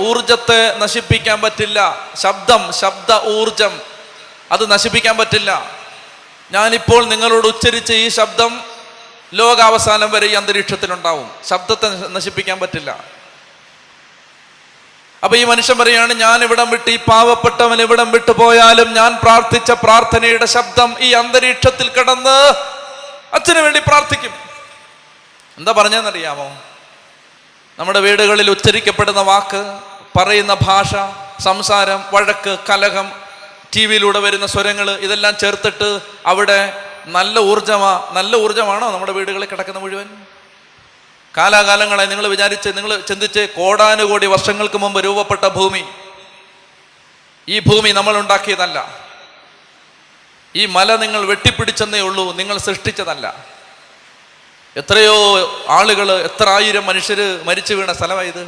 ഊർജത്തെ നശിപ്പിക്കാൻ പറ്റില്ല. ശബ്ദ ഊർജം അത് നശിപ്പിക്കാൻ പറ്റില്ല. ഞാനിപ്പോൾ നിങ്ങളോട് ഉച്ചരിച്ച ഈ ശബ്ദം ലോകാവസാനം വരെ ഈ അന്തരീക്ഷത്തിലുണ്ടാവും. ശബ്ദത്തെ നശിപ്പിക്കാൻ പറ്റില്ല. അപ്പൊ ഈ മനുഷ്യൻ പറയാണ്, ഞാൻ ഇവിടം വിട്ട്, ഈ പാവപ്പെട്ടവൻ ഇവിടം വിട്ടു പോയാലും ഞാൻ പ്രാർത്ഥിച്ച പ്രാർത്ഥനയുടെ ശബ്ദം ഈ അന്തരീക്ഷത്തിൽ കിടന്ന് അച്ഛന് വേണ്ടി പ്രാർത്ഥിക്കും. എന്താ പറഞ്ഞതെന്നറിയാമോ? നമ്മുടെ വീടുകളിൽ ഉച്ചരിക്കപ്പെടുന്ന വാക്ക്, പറയുന്ന ഭാഷ, സംസാരം, വഴക്ക്, കലഹം, ടി വിയിലൂടെ വരുന്ന സ്വരങ്ങൾ, ഇതെല്ലാം ചേർത്തിട്ട് അവിടെ നല്ല ഊർജമാണോ നമ്മുടെ വീടുകളിൽ കിടക്കുന്ന മുഴുവൻ? കാലാകാലങ്ങളായി നിങ്ങൾ ചിന്തിച്ച്, കോടാനുകോടി വർഷങ്ങൾക്ക് മുമ്പ് രൂപപ്പെട്ട ഭൂമി, ഈ ഭൂമി നമ്മൾ ഉണ്ടാക്കിയതല്ല. ഈ മല നിങ്ങൾ വെട്ടിപ്പിടിച്ചെന്നേ ഉള്ളൂ, നിങ്ങൾ സൃഷ്ടിച്ചതല്ല. എത്രയോ ആളുകൾ, എത്ര ആയിരം മനുഷ്യര് മരിച്ചു വീണ സ്ഥലമായത്.